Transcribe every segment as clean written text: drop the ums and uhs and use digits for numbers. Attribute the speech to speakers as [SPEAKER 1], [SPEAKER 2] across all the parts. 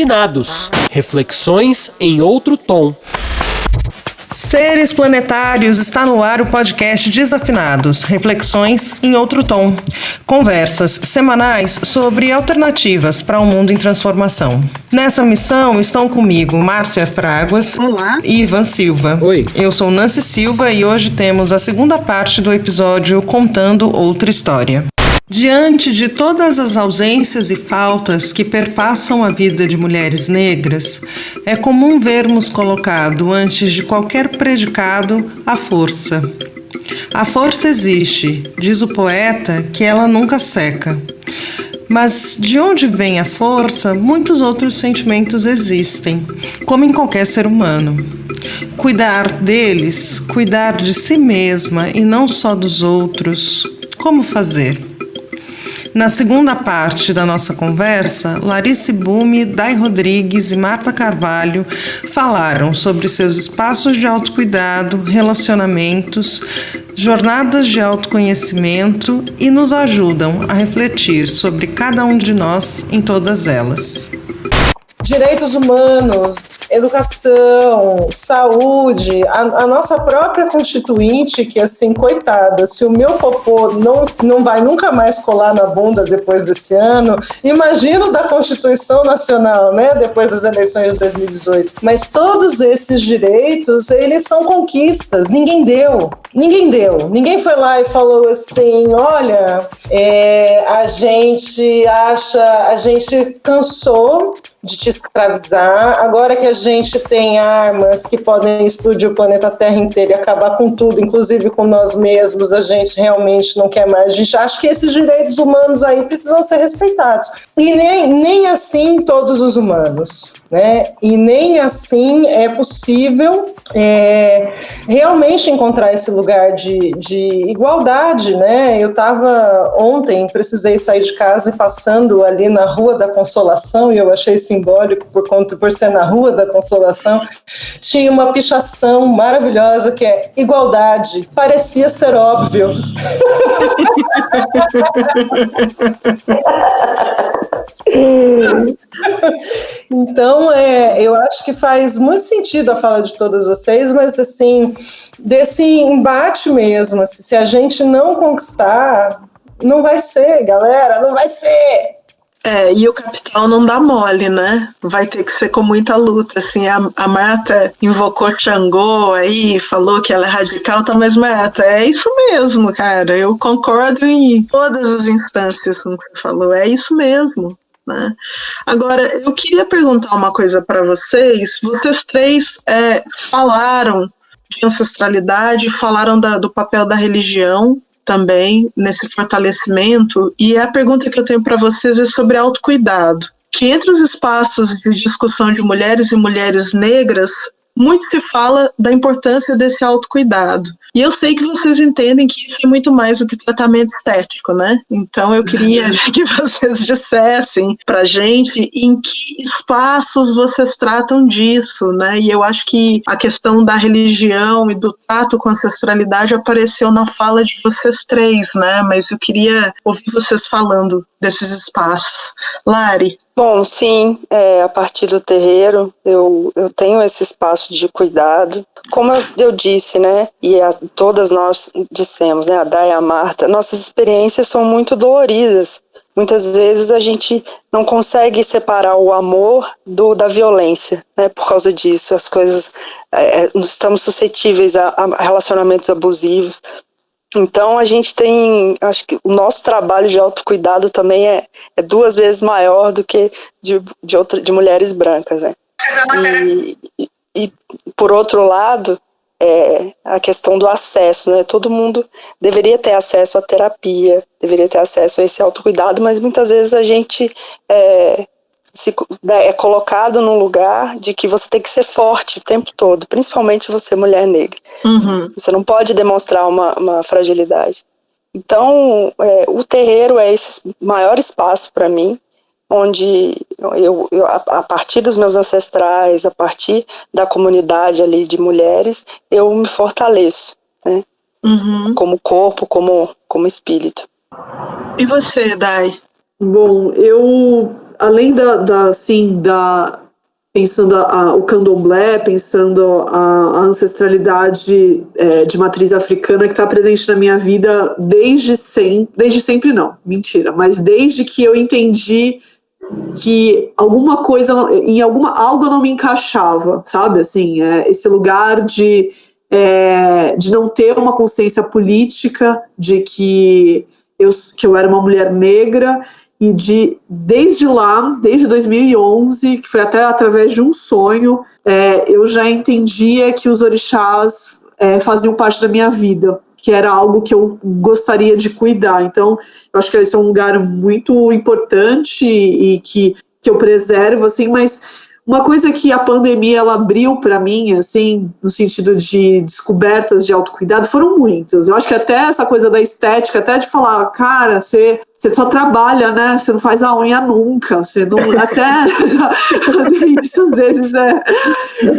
[SPEAKER 1] Desafinados. Reflexões em outro tom.
[SPEAKER 2] Seres Planetários, está no ar o podcast Desafinados, reflexões em outro tom. Conversas semanais sobre alternativas para um mundo em transformação. Nessa missão estão comigo Márcia Fraguas.
[SPEAKER 3] Olá.
[SPEAKER 2] E Ivan Silva.
[SPEAKER 1] Oi.
[SPEAKER 2] Eu sou Nancy Silva e hoje temos a segunda parte do episódio Contando Outra História. Diante de todas as ausências e faltas que perpassam a vida de mulheres negras, é comum vermos colocado antes de qualquer predicado a força. A força existe, diz o poeta, que ela nunca seca. Mas de onde vem a força, muitos outros sentimentos existem, como em qualquer ser humano. Cuidar deles, cuidar de si mesma e não só dos outros, como fazer? Na segunda parte da nossa conversa, Larisse Bume, Dai Rodrigues e Marta Carvalho falaram sobre seus espaços de autocuidado, relacionamentos, jornadas de autoconhecimento e nos ajudam a refletir sobre cada um de nós em todas elas. Direitos humanos, educação, saúde, a nossa própria constituinte, que assim, coitada, se o meu popô não vai nunca mais colar na bunda depois desse ano, imagino da Constituição Nacional, né, depois das eleições de 2018. Mas todos esses direitos, eles são conquistas, ninguém deu. Ninguém foi lá e falou assim, olha, a gente cansou de te escravizar, agora que a gente tem armas que podem explodir o planeta Terra inteiro e acabar com tudo, inclusive com nós mesmos, a gente realmente não quer mais. A gente acha que esses direitos humanos aí precisam ser respeitados. E nem assim todos os humanos, né? E nem assim é possível realmente encontrar esse lugar de igualdade, né? Eu estava ontem, precisei sair de casa e passando ali na Rua da Consolação, e eu achei simbólico por ser na Rua da Consolação, tinha uma pichação maravilhosa que é igualdade. Parecia ser óbvio. Então, eu acho que faz muito sentido a fala de todas vocês, mas assim, desse embate mesmo, assim, se a gente não conquistar, não vai ser, galera, não vai ser.
[SPEAKER 3] E o capital não dá mole, né? Vai ter que ser com muita luta, assim, a Marta invocou Xangô aí, falou que ela é radical, tá, mas Marta, é isso mesmo, cara, eu concordo em todas as instâncias com o que você falou, é isso mesmo, né? Agora, eu queria perguntar uma coisa para vocês três falaram de ancestralidade, falaram do papel da religião, também nesse fortalecimento, e a pergunta que eu tenho para vocês é sobre autocuidado, que entre os espaços de discussão de mulheres e mulheres negras, muito se fala da importância desse autocuidado. E eu sei que vocês entendem que isso é muito mais do que tratamento estético, né? Então eu queria que vocês dissessem pra gente em que espaços vocês tratam disso, né? E eu acho que a questão da religião e do trato com a ancestralidade apareceu na fala de vocês três, né? Mas eu queria ouvir vocês falando desses espaços. Lari?
[SPEAKER 4] Bom, sim, a partir do terreiro eu tenho esse espaço de cuidado. Como eu disse, né, e todas nós dissemos, né, a Day e a Marta, nossas experiências são muito doloridas. Muitas vezes a gente não consegue separar o amor da violência, né, por causa disso. As coisas, estamos suscetíveis a relacionamentos abusivos. Então a gente tem, acho que o nosso trabalho de autocuidado também é 2 vezes maior do que de mulheres brancas, né? E por outro lado, a questão do acesso, né? Todo mundo deveria ter acesso à terapia, deveria ter acesso a esse autocuidado, mas muitas vezes a gente é colocado num lugar de que você tem que ser forte o tempo todo, principalmente você, mulher negra.
[SPEAKER 3] Uhum. Você
[SPEAKER 4] não pode demonstrar uma fragilidade. Então, o terreiro é esse maior espaço para mim, onde eu, a partir dos meus ancestrais, a partir da comunidade ali de mulheres, eu me fortaleço, né?
[SPEAKER 3] Uhum.
[SPEAKER 4] Como corpo, como espírito.
[SPEAKER 3] E você, Day?
[SPEAKER 5] Bom, além pensando o candomblé, pensando a ancestralidade de matriz africana que está presente na minha vida desde sempre não, mentira, mas desde que eu entendi que alguma coisa, algo não me encaixava, sabe, assim, esse lugar de não ter uma consciência política de que eu era uma mulher negra, e desde 2011, que foi até através de um sonho, eu já entendia que os orixás faziam parte da minha vida, que era algo que eu gostaria de cuidar. Então, eu acho que esse é um lugar muito importante e que eu preservo, assim, mas uma coisa que a pandemia ela abriu para mim, assim, no sentido de descobertas de autocuidado, foram muitas. Eu acho que até essa coisa da estética, até de falar, cara, você só trabalha, né? Você não faz a unha nunca, você não até fazer isso às vezes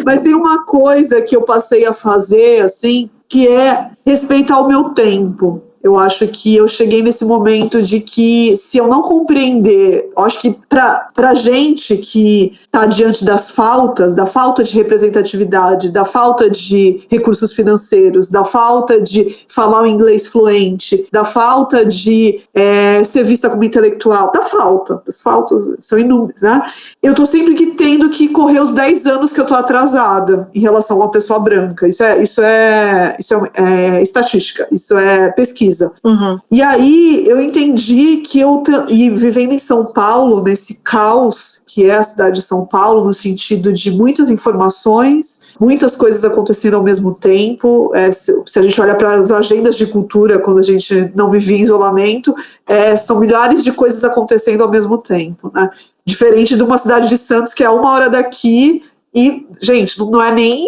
[SPEAKER 5] Mas tem uma coisa que eu passei a fazer, assim, que é respeitar o meu tempo. Eu acho que eu cheguei nesse momento de que, se eu não compreender, eu acho que pra gente que está diante da falta de representatividade, da falta de recursos financeiros, da falta de falar o inglês fluente, da falta de ser vista como intelectual, as faltas são inúmeras, né? Eu tô sempre tendo que correr os 10 anos que eu tô atrasada em relação a uma pessoa branca. Isso é estatística, isso é pesquisa.
[SPEAKER 3] Uhum.
[SPEAKER 5] E aí eu entendi que vivendo em São Paulo, nesse caos que é a cidade de São Paulo, no sentido de muitas informações, muitas coisas acontecendo ao mesmo tempo, se a gente olha para as agendas de cultura, quando a gente não vivia em isolamento, são milhares de coisas acontecendo ao mesmo tempo, né? Diferente de uma cidade de Santos, que é 1 hora daqui, e, gente, não é nem,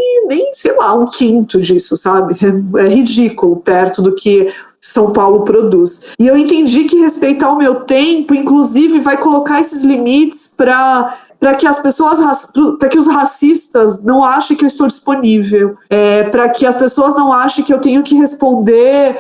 [SPEAKER 5] sei lá, 1/5 disso, sabe? É ridículo perto do que São Paulo produz. E eu entendi que respeitar o meu tempo, inclusive, vai colocar esses limites para que as pessoas, para que os racistas não achem que eu estou disponível, para que as pessoas não achem que eu tenho que responder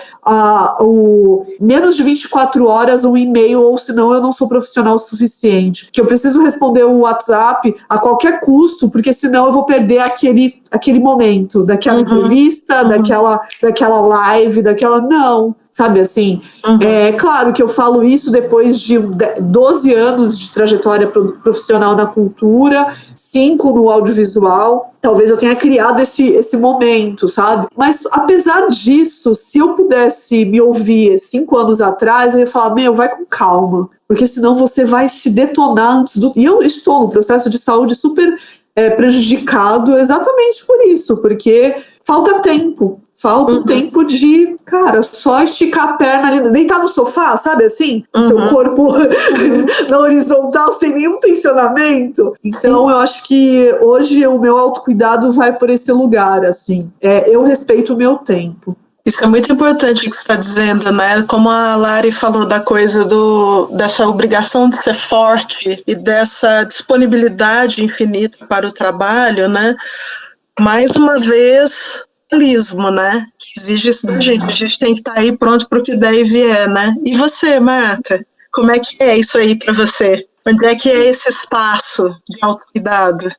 [SPEAKER 5] menos de 24 horas um e-mail, ou senão eu não sou profissional o suficiente, que eu preciso responder o WhatsApp a qualquer custo, porque senão eu vou perder aquele momento, daquela entrevista, daquela live, não, sabe assim? É claro que eu falo isso depois de 12 anos de trajetória profissional na cultura, 5 no audiovisual. Talvez eu tenha criado esse momento, sabe? Mas, apesar disso, se eu pudesse me ouvir 5 anos atrás, eu ia falar, vai com calma, porque senão você vai se detonar antes do... E eu estou num processo de saúde super prejudicado exatamente por isso, porque falta tempo. Falta um tempo de, cara, só esticar a perna ali, deitar no sofá, sabe assim? Seu corpo na horizontal, sem nenhum tensionamento. Então, eu acho que hoje o meu autocuidado vai por esse lugar, assim. Eu respeito o meu tempo.
[SPEAKER 3] Isso é muito importante o que você está dizendo, né? Como a Lari falou da coisa dessa obrigação de ser forte e dessa disponibilidade infinita para o trabalho, né? Mais uma vez... né? Que exige isso da gente. A gente tem que estar aí pronto para o que der e vier, né? E você, Marta? Como é que é isso aí para você? Onde é que é esse espaço de autocuidado?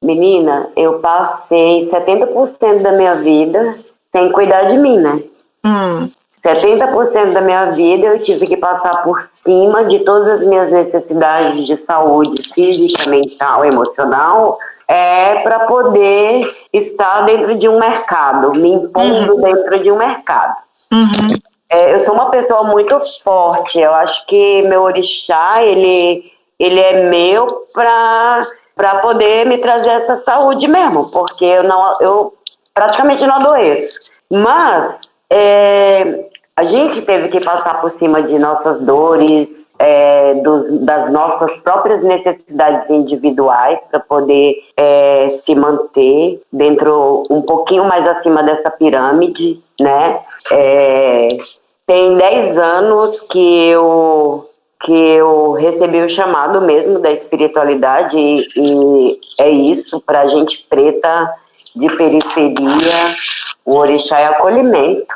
[SPEAKER 6] Menina, eu passei 70% da minha vida sem cuidar de mim, né? 70% da minha vida eu tive que passar por cima de todas as minhas necessidades de saúde física, mental, emocional, para poder estar dentro de um mercado, me impondo dentro de um mercado. Eu sou uma pessoa muito forte, eu acho que meu orixá, ele é meu para poder me trazer essa saúde mesmo, porque eu praticamente não adoeço. Mas a gente teve que passar por cima de nossas dores, das nossas próprias necessidades individuais para poder se manter dentro, um pouquinho mais acima dessa pirâmide, né? Tem 10 anos que eu recebi o chamado mesmo da espiritualidade e é isso, para gente preta de periferia, O orixá é acolhimento,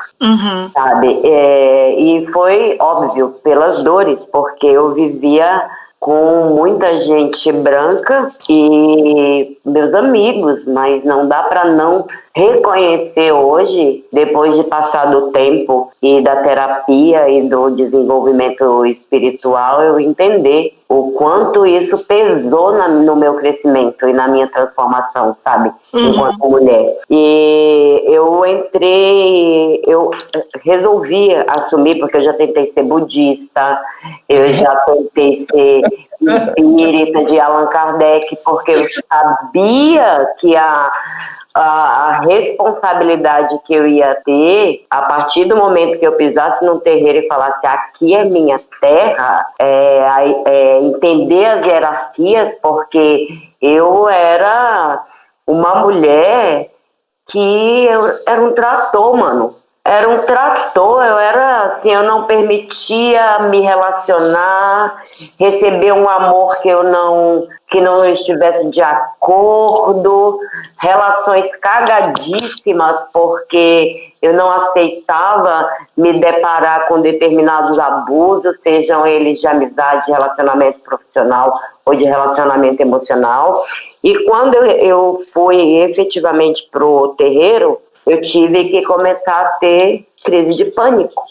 [SPEAKER 6] sabe? E foi óbvio, pelas dores, porque eu vivia com muita gente branca e meus amigos, mas não dá para não reconhecer hoje, depois de passar do tempo e da terapia e do desenvolvimento espiritual, eu entender o quanto isso pesou no meu crescimento e na minha transformação, sabe? Enquanto mulher. E eu resolvi assumir, porque eu já tentei ser budista, eu já tentei ser espírita de Allan Kardec, porque eu sabia que a responsabilidade que eu ia ter, a partir do momento que eu pisasse num terreiro e falasse, aqui é minha terra, entender as hierarquias, porque eu era uma mulher que era um trator, mano. Era um trator, eu não permitia me relacionar, receber um amor que não estivesse de acordo, relações cagadíssimas, porque eu não aceitava me deparar com determinados abusos, sejam eles de amizade, de relacionamento profissional ou de relacionamento emocional. E quando eu fui efetivamente pro terreiro, eu tive que começar a ter crise de pânico.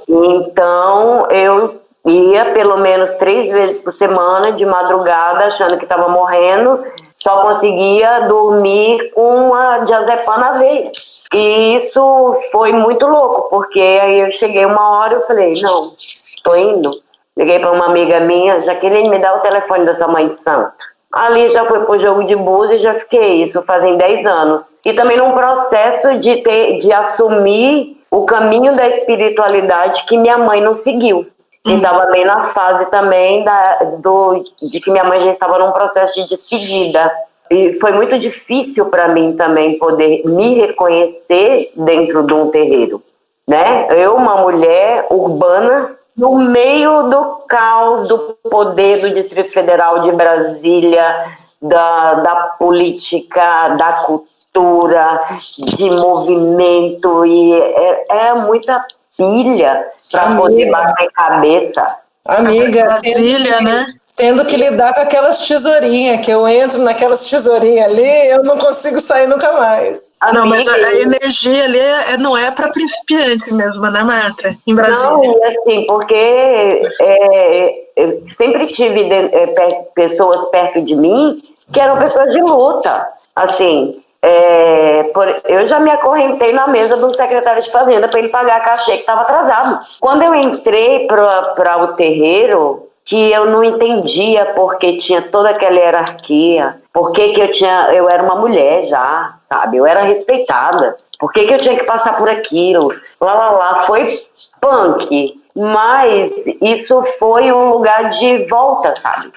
[SPEAKER 6] Então, eu ia pelo menos 3 vezes por semana, de madrugada, achando que estava morrendo, só conseguia dormir com a diazepam na veia. E isso foi muito louco, porque aí eu cheguei uma hora e eu falei, não, tô indo. Liguei para uma amiga minha, Jaqueline, me dá o telefone da sua mãe de santo. Ali já foi pro jogo de búzios e já fiquei, isso fazem 10 anos. E também num processo de assumir o caminho da espiritualidade que minha mãe não seguiu. E estava bem na fase também de que minha mãe já estava num processo de despedida. E foi muito difícil para mim também poder me reconhecer dentro de um terreiro, né? Eu, uma mulher urbana, no meio do caos, do poder do Distrito Federal de Brasília, da política, da cultura, de movimento, e é muita pilha para poder bater cabeça.
[SPEAKER 2] Amiga,
[SPEAKER 3] Brasília, né?
[SPEAKER 2] Tendo que lidar com aquelas tesourinhas, que eu entro naquelas tesourinhas ali, eu não consigo sair nunca mais.
[SPEAKER 3] Não, mas a energia ali não é para principiante mesmo, né, Marta? Em Brasília.
[SPEAKER 6] Não, e assim, porque eu sempre tive pessoas perto de mim que eram pessoas de luta. Assim, eu já me acorrentei na mesa do secretário de Fazenda para ele pagar a cachê que estava atrasado. Quando eu entrei para o terreiro, que eu não entendia porque tinha toda aquela hierarquia, porque eu era uma mulher já, sabe? Eu era respeitada. Por que eu tinha que passar por aquilo? Foi punk. Mas isso foi um lugar de volta, sabe?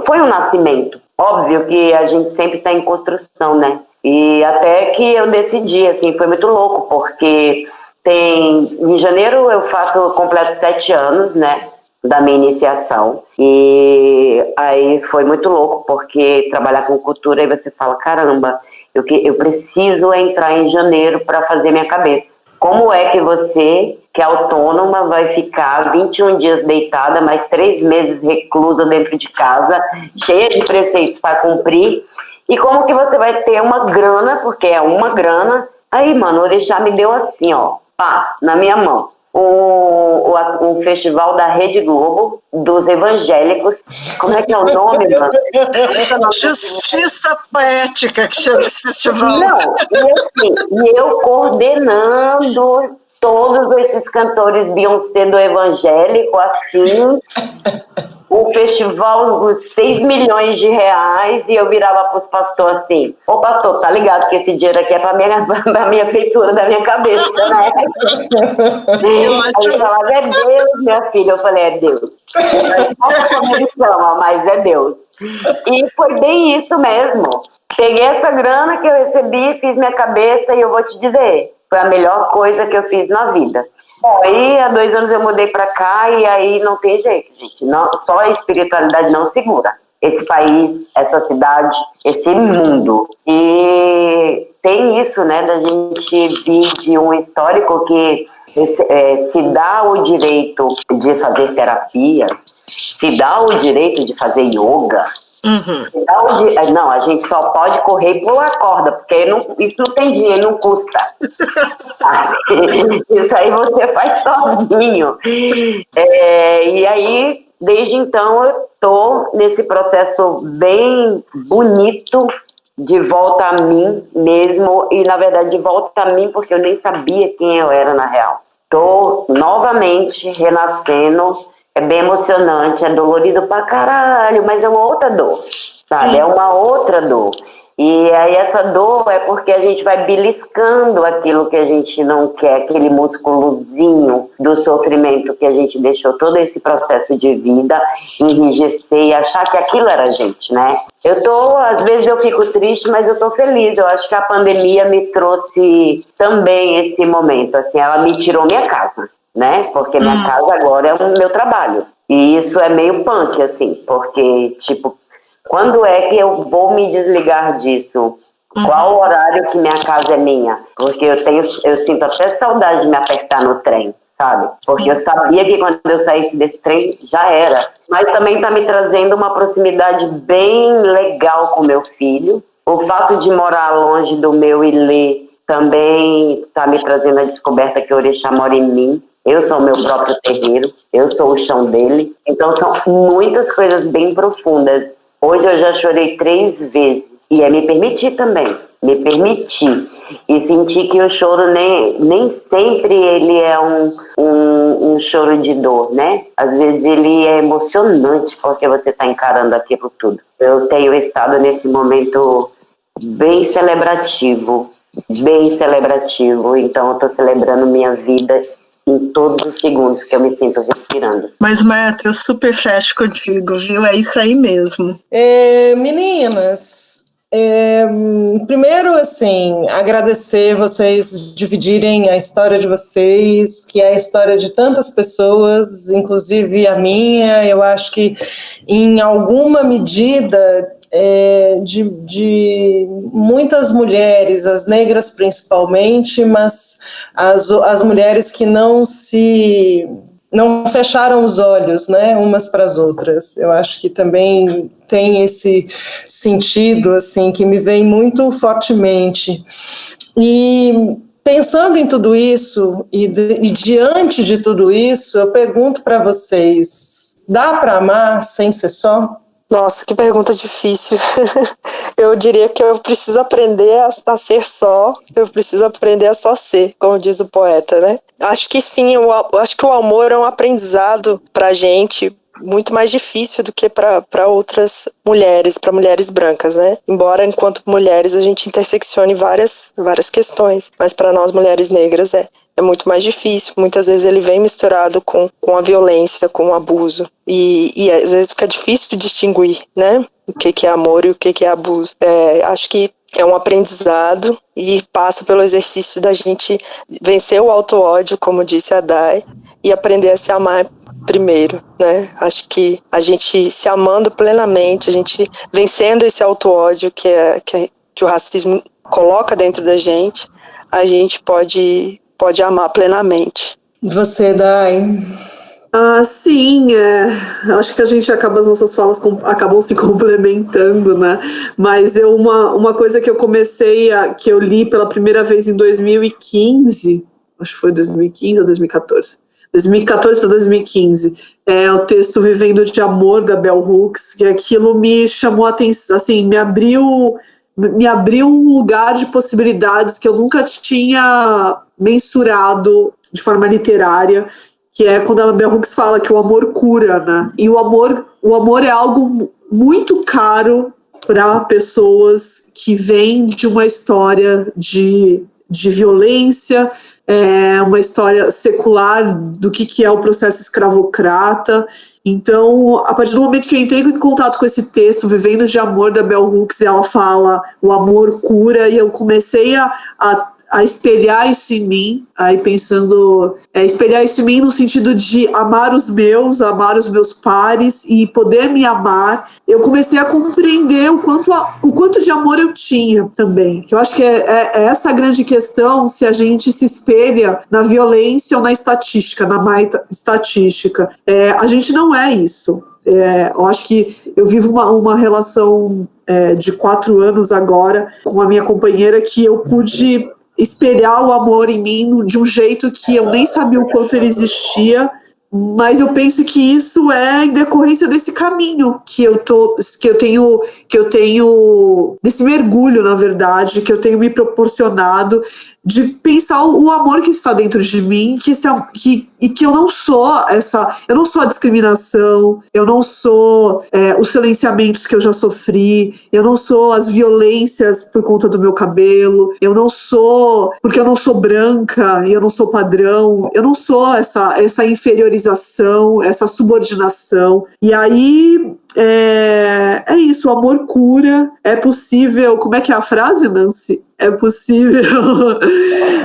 [SPEAKER 6] Foi um nascimento. Óbvio que a gente sempre está em construção, né? E até que eu decidi, assim, foi muito louco, porque em janeiro eu completo 7 anos, né? Da minha iniciação, e aí foi muito louco, porque trabalhar com cultura, aí você fala, caramba, eu preciso entrar em janeiro para fazer minha cabeça. Como é que você, que é autônoma, vai ficar 21 dias deitada, mais 3 meses reclusa dentro de casa, cheia de preceitos para cumprir, e como que você vai ter uma grana, porque é uma grana, aí, mano, o orixá me deu assim, ó, pá, na minha mão. O festival da Rede Globo, dos evangélicos. Como é que é o nome, mano?
[SPEAKER 3] Justiça Poética, que chama esse festival.
[SPEAKER 6] Não, e eu coordenando todos esses cantores Beyoncé do evangélico, assim, um festival de 6 milhões de reais, e eu virava pros pastores assim, ô pastor, tá ligado que esse dinheiro aqui é pra minha feitura da minha cabeça, né? Aí ele falava, é Deus, minha filha. Eu falei, é Deus. Não como ele chama, mas é Deus. E foi bem isso mesmo. Peguei essa grana que eu recebi, fiz minha cabeça, e eu vou te dizer, foi a melhor coisa que eu fiz na vida. Bom, aí há 2 anos eu mudei pra cá, e aí não tem jeito, gente. Não, só a espiritualidade não segura esse país, essa cidade, esse mundo. E tem isso, né, da gente vir de um histórico que se dá o direito de fazer terapia, se dá o direito de fazer yoga. Não, a gente só pode correr e pular corda, porque isso não tem dinheiro, não custa. Isso aí você faz sozinho. E aí, desde então, eu estou nesse processo bem bonito de volta a mim mesmo, e na verdade de volta a mim porque eu nem sabia quem eu era na real. Estou novamente renascendo. É bem emocionante, é dolorido pra caralho, mas é uma outra dor, sabe? É uma outra dor. E aí essa dor é porque a gente vai beliscando aquilo que a gente não quer, aquele músculozinho do sofrimento que a gente deixou todo esse processo de vida enrijecer e achar que aquilo era a gente, né? Às vezes eu fico triste, mas eu tô feliz. Eu acho que a pandemia me trouxe também esse momento, assim, ela me tirou minha casa, né? Porque minha casa agora é o meu trabalho. E isso é meio punk, assim, porque, tipo, quando é que eu vou me desligar disso? Qual o horário que minha casa é minha? Porque eu sinto até saudade de me apertar no trem, sabe? Porque eu sabia que quando eu saísse desse trem, já era. Mas também tá me trazendo uma proximidade bem legal com meu filho. O fato de morar longe do meu Ilê também tá me trazendo a descoberta que o Orixá mora em mim. Eu sou o meu próprio terreiro, eu sou o chão dele. Então são muitas coisas bem profundas. Hoje eu já chorei 3 vezes. E é me permitir também. Me permitir. E sentir que o choro nem sempre ele é um choro de dor, né? Às vezes ele é emocionante porque você está encarando aquilo tudo. Eu tenho estado nesse momento bem celebrativo. Então eu estou celebrando minha vida em todos os segundos que eu me sinto respirando.
[SPEAKER 3] Mas, Marta, eu super fecho contigo, viu? É isso aí mesmo.
[SPEAKER 2] Meninas, primeiro, assim, agradecer vocês dividirem a história de vocês, que é a história de tantas pessoas, inclusive a minha. Eu acho que, em alguma medida, de muitas mulheres, as negras principalmente, mas as mulheres que não fecharam os olhos, né, umas para as outras. Eu acho que também tem esse sentido, assim, que me vem muito fortemente. E pensando em tudo isso, e diante de tudo isso, eu pergunto para vocês, dá para amar sem ser só?
[SPEAKER 4] Nossa, que pergunta difícil. Eu diria que eu preciso aprender a ser só, eu preciso aprender a só ser, como diz o poeta, né? Acho que sim, eu acho que o amor é um aprendizado pra gente muito mais difícil do que para outras mulheres, para mulheres brancas, né? Embora, enquanto mulheres, a gente interseccione várias questões, mas para nós, mulheres negras, é muito mais difícil. Muitas vezes ele vem misturado com a violência, com o abuso. E às vezes fica difícil distinguir, né? O que é amor e o que é abuso. Acho que é um aprendizado e passa pelo exercício da gente vencer o auto-ódio, como disse a Dai, e aprender a se amar primeiro, né? Acho que a gente se amando plenamente, a gente vencendo esse auto-ódio que o racismo coloca dentro da gente, a gente pode amar plenamente.
[SPEAKER 2] Você, Dai?
[SPEAKER 5] Sim, acho que a gente as nossas falas acabam se complementando, né? Mas uma coisa que eu que eu li pela primeira vez em 2015, acho que foi 2015 ou 2014. 2014 para 2015, é o texto Vivendo de Amor, da Bell Hooks, que aquilo me chamou a atenção, assim, me abriu um lugar de possibilidades que eu nunca tinha mensurado de forma literária, que é quando a Bell Hooks fala que o amor cura, né? E o amor é algo muito caro para pessoas que vêm de uma história de violência, uma história secular do que é o processo escravocrata. Então, a partir do momento que eu entrei em contato com esse texto, Vivendo de Amor, da Bell Hooks, ela fala o amor cura, e eu comecei a a espelhar isso em mim, aí pensando, espelhar isso em mim no sentido de amar os meus pares e poder me amar, eu comecei a compreender o quanto de amor eu tinha também, que eu acho que é essa a grande questão, se a gente se espelha na violência ou na estatística, na má estatística. A gente não é isso. Eu acho que eu vivo uma relação de 4 anos agora com a minha companheira que eu pude espelhar o amor em mim de um jeito que eu nem sabia o quanto ele existia, mas eu penso que isso é em decorrência desse caminho que eu tenho desse mergulho, na verdade, que eu tenho me proporcionado de pensar o amor que está dentro de mim, que eu não sou a discriminação, eu não sou os silenciamentos que eu já sofri, eu não sou as violências por conta do meu cabelo, eu não sou, porque eu não sou branca e eu não sou padrão, eu não sou essa inferiorização, essa subordinação. E aí é isso, o amor cura, é possível. Como é que é a frase, Nancy? É possível.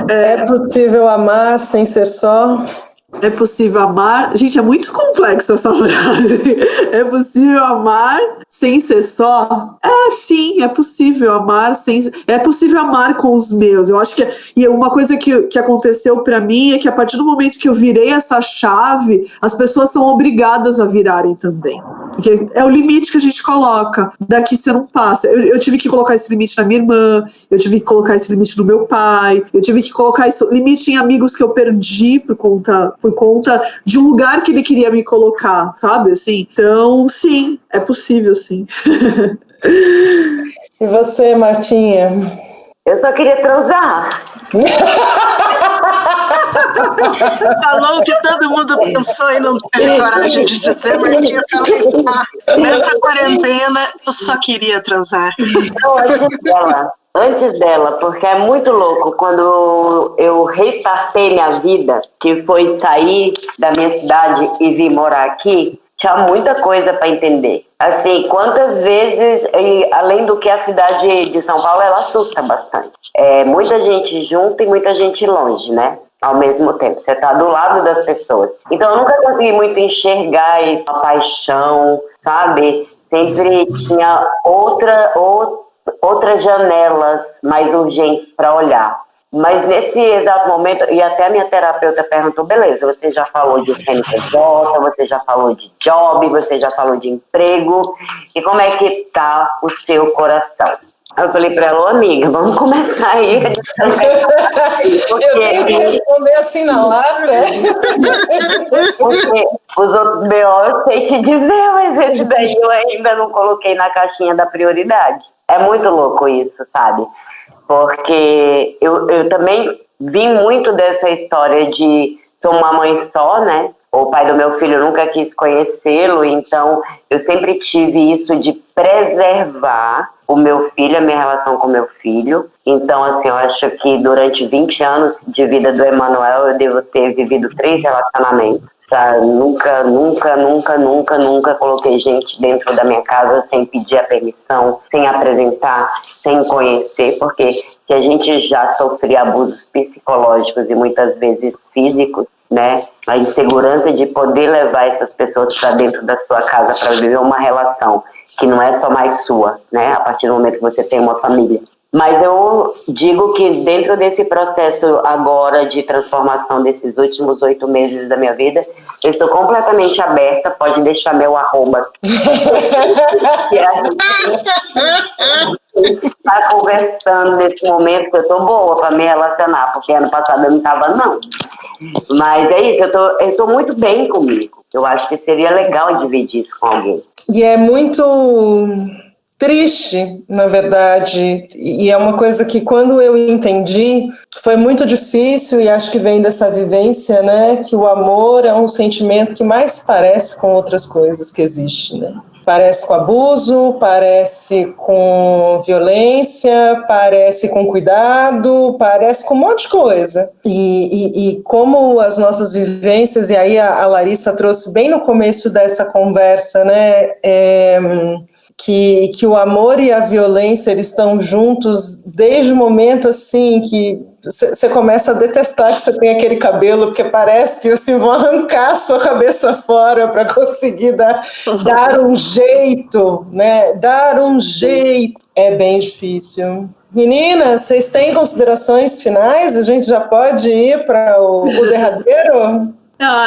[SPEAKER 2] É possível amar sem ser só.
[SPEAKER 5] É possível amar. Gente, é muito complexa essa frase. É possível amar sem ser só? Sim, é possível amar é possível amar com os meus. Eu acho que e uma coisa que aconteceu para mim é que a partir do momento que eu virei essa chave, as pessoas são obrigadas a virarem também. Porque é o limite que a gente coloca. Daqui você não passa. Eu tive que colocar esse limite na minha irmã, eu tive que colocar esse limite no meu pai, eu tive que colocar esse limite em amigos que eu perdi por conta de um lugar que ele queria me colocar, sabe? Assim, então, sim, é possível, sim.
[SPEAKER 2] E você, Martinha?
[SPEAKER 6] Eu só queria transar.
[SPEAKER 3] Falou que todo mundo pensou e não teve coragem de dizer, Martinha falou, nessa quarentena eu só queria transar.
[SPEAKER 6] Não, antes dela, porque é muito louco, quando eu restartei minha vida, que foi sair da minha cidade e vir morar aqui, tinha muita coisa para entender. Assim, quantas vezes, além do que a cidade de São Paulo, ela assusta bastante. Muita gente junto e muita gente longe, né? Ao mesmo tempo, você tá do lado das pessoas. Então, eu nunca consegui muito enxergar essa paixão, sabe? Sempre tinha outras janelas mais urgentes para olhar. Mas nesse exato momento, e até a minha terapeuta perguntou, beleza, você já falou de CNPJ, você já falou de job, você já falou de emprego, e como é que tá o seu coração? Eu falei para ela, amiga, vamos começar aí.
[SPEAKER 2] Eu tenho que responder assim na lata.
[SPEAKER 6] Porque os outros BO eu sei te dizer, mas esse daí eu ainda não coloquei na caixinha da prioridade. É muito louco isso, sabe? Porque eu também vi muito dessa história de sou uma mãe só, né? O pai do meu filho nunca quis conhecê-lo, então eu sempre tive isso de preservar o meu filho, a minha relação com o meu filho. Então, assim, eu acho que durante 20 anos de vida do Emanuel, eu devo ter vivido 3 relacionamentos. Tá? Nunca coloquei gente dentro da minha casa sem pedir a permissão, sem apresentar, sem conhecer, porque se a gente já sofria abusos psicológicos e muitas vezes físicos, né, a insegurança de poder levar essas pessoas para dentro da sua casa para viver uma relação que não é só mais sua, né, a partir do momento que você tem uma família. Mas eu digo que dentro desse processo agora de transformação desses últimos 8 meses da minha vida, eu estou completamente aberta, pode deixar meu @. Que a gente está conversando nesse momento, que eu estou boa para me relacionar, porque ano passado eu não estava, não. Mas é isso, eu estou muito bem comigo. Eu acho que seria legal dividir isso com alguém.
[SPEAKER 2] E é muito triste, na verdade, e é uma coisa que quando eu entendi, foi muito difícil, e acho que vem dessa vivência, né, que o amor é um sentimento que mais parece com outras coisas que existem, né? Parece com abuso, parece com violência, parece com cuidado, parece com um monte de coisa. E como as nossas vivências, e aí a Larissa trouxe bem no começo dessa conversa, né, que o amor e a violência eles estão juntos desde o momento assim que você começa a detestar que você tem aquele cabelo, porque parece que assim, vão arrancar a sua cabeça fora para conseguir dar um jeito, né? Dar um jeito é bem difícil. Meninas, vocês têm considerações finais? A gente já pode ir para o derradeiro?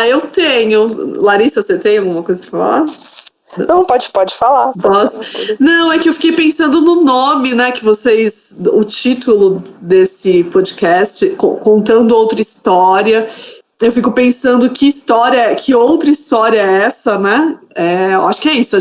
[SPEAKER 5] Eu tenho. Larissa, você tem alguma coisa para falar?
[SPEAKER 4] Não, pode falar.
[SPEAKER 5] Posso? Não, é que eu fiquei pensando no nome, né, que vocês, o título desse podcast, contando outra história. Eu fico pensando que outra história é essa, né? Eu acho que é isso,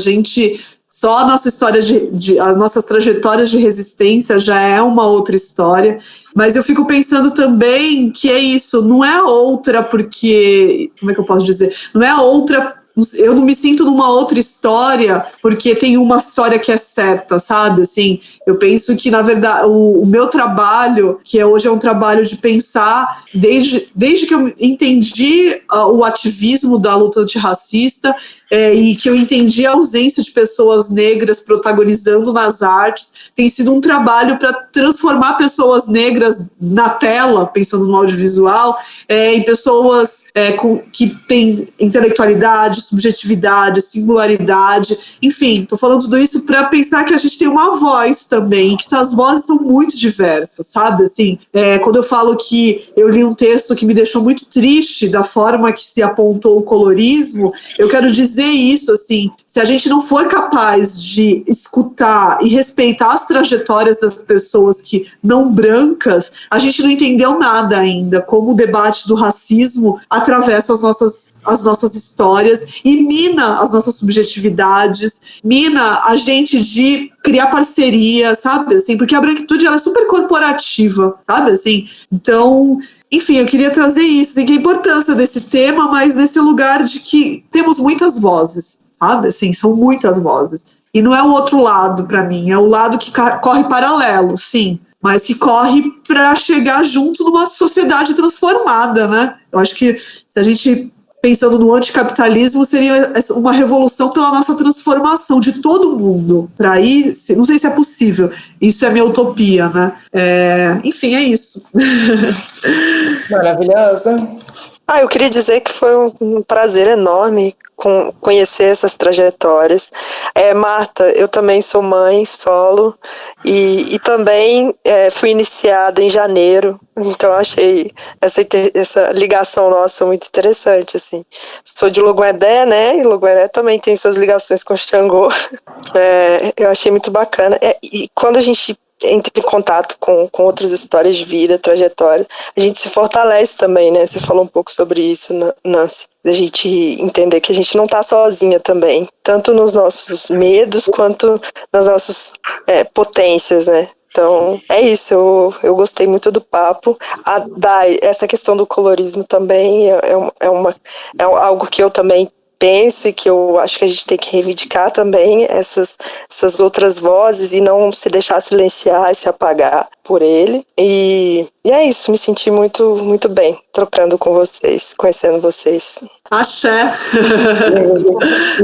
[SPEAKER 5] só a nossa história as nossas trajetórias de resistência já é uma outra história. Mas eu fico pensando também que é isso, não é outra porque, como é que eu posso dizer? Não é outra. Eu não me sinto numa outra história porque tem uma história que é certa, sabe? Assim, eu penso que, na verdade, o meu trabalho, que hoje é um trabalho de pensar, desde que eu entendi o ativismo da luta antirracista e que eu entendi a ausência de pessoas negras protagonizando nas artes, tem sido um trabalho para transformar pessoas negras na tela, pensando no audiovisual, em pessoas que têm intelectualidade, subjetividade, singularidade, enfim, estou falando tudo isso para pensar que a gente tem uma voz também, que essas vozes são muito diversas, sabe? Assim, quando eu falo que eu li um texto que me deixou muito triste da forma que se apontou o colorismo, eu quero dizer isso, assim, se a gente não for capaz de escutar e respeitar as trajetórias das pessoas que não brancas, a gente não entendeu nada ainda, como o debate do racismo atravessa as nossas histórias e mina as nossas subjetividades, mina a gente de criar parceria, sabe, assim, porque a branquitude ela é super corporativa, sabe, assim, então, enfim, eu queria trazer isso, assim, que a importância desse tema, mas nesse lugar de que temos muitas vozes, sabe, assim, são muitas vozes, e não é o outro lado para mim, é o lado que corre paralelo, sim, mas que corre para chegar junto numa sociedade transformada, né, eu acho que se a gente pensando no anticapitalismo, seria uma revolução pela nossa transformação de todo mundo. Para aí, não sei se é possível. Isso é minha utopia, né? Enfim, é isso.
[SPEAKER 2] Maravilhosa.
[SPEAKER 4] Eu queria dizer que foi um prazer enorme conhecer essas trajetórias. Marta, eu também sou mãe solo e também fui iniciada em janeiro, então achei essa ligação nossa muito interessante, assim. Sou de Logoedé, né, e Logoedé também tem suas ligações com Xangô. Eu achei muito bacana. E quando a gente entra em contato com outras histórias de vida, trajetória, a gente se fortalece também, né? Você falou um pouco sobre isso, Nancy, da gente entender que a gente não está sozinha também, tanto nos nossos medos quanto nas nossas potências, né? Então, é isso, eu gostei muito do papo. Essa questão do colorismo também é algo que eu também penso e que eu acho que a gente tem que reivindicar também essas outras vozes e não se deixar silenciar e se apagar por ele. E é isso, me senti muito, muito bem trocando com vocês, conhecendo vocês.
[SPEAKER 5] Axé!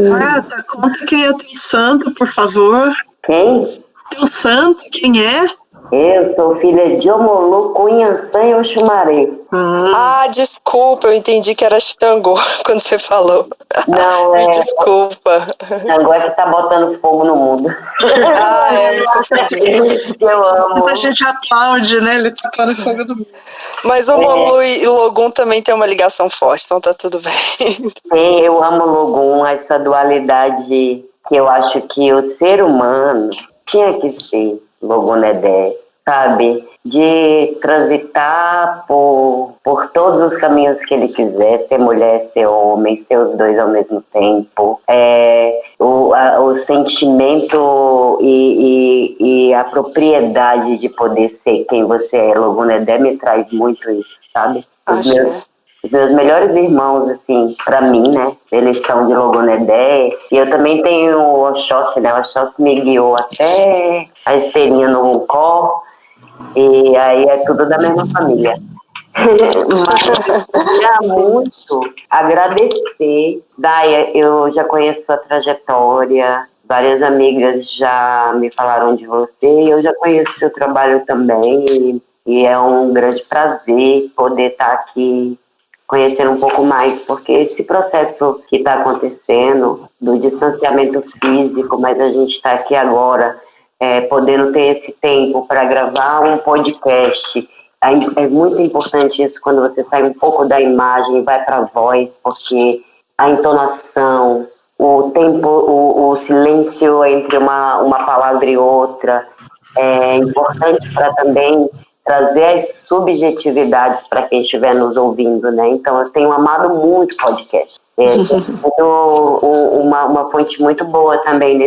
[SPEAKER 3] Marta, conta quem é teu santo, por favor.
[SPEAKER 6] Quem?
[SPEAKER 3] Teu santo, quem é?
[SPEAKER 6] Eu sou filha de Omolu, Cunhançã e Oxumaré.
[SPEAKER 4] Desculpa, eu entendi que era Xangô quando você falou.
[SPEAKER 6] Não,
[SPEAKER 4] Me desculpa.
[SPEAKER 6] Xangô é que tá botando fogo no mundo. Eu amo.
[SPEAKER 3] Muita gente aplaude, né? Ele tá falando fogo do mundo.
[SPEAKER 4] Mas o Omolu e o Logum também tem uma ligação forte, então tá tudo bem.
[SPEAKER 6] Sim, eu amo o Logum, essa dualidade que eu acho que o ser humano tinha que ser Logonedé, sabe? De transitar por todos os caminhos que ele quiser, ser mulher, ser homem, ser os dois ao mesmo tempo. O sentimento e a propriedade de poder ser quem você é, Logonedé, me traz muito isso, sabe? Os meus melhores irmãos, assim, pra mim, né? Eles são de Logonedé. E eu também tenho o Oxóssi, né? O Oxóssi me guiou até a esteirinha no Rucó. E aí é tudo da mesma família. Mas eu queria muito agradecer. Daí eu já conheço a trajetória Várias amigas já me falaram de você e eu já conheço o seu trabalho também e é um grande prazer poder estar aqui conhecendo um pouco mais, porque esse processo que está acontecendo do distanciamento físico, mas a gente está aqui agora podendo ter esse tempo para gravar um podcast. É muito importante isso quando você sai um pouco da imagem e vai para a voz, porque a entonação, o tempo, o silêncio entre uma palavra e outra é importante para também trazer as subjetividades para quem estiver nos ouvindo, né? Então, eu tenho amado muito podcast. Uma fonte muito boa também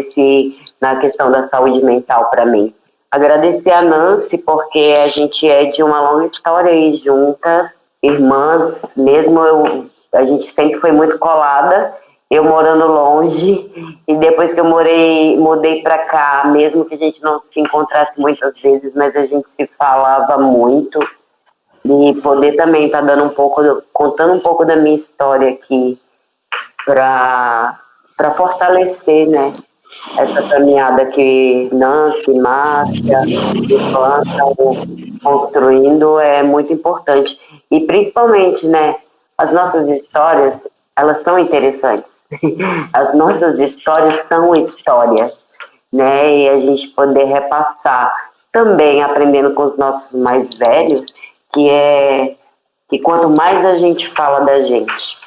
[SPEAKER 6] na questão da saúde mental para mim. Agradecer a Nancy, porque a gente é de uma longa história aí juntas, irmãs, mesmo a gente sempre foi muito colada, eu morando longe, e depois que eu mudei para cá, mesmo que a gente não se encontrasse muitas vezes, mas a gente se falava muito, e poder também estar contando um pouco da minha história aqui, para fortalecer, né, essa caminhada que Nancy, Márcia e Flan estão construindo é muito importante. E principalmente, né, as nossas histórias, elas são interessantes. As nossas histórias são histórias, né, e a gente poder repassar, também aprendendo com os nossos mais velhos, que quanto mais a gente fala da gente,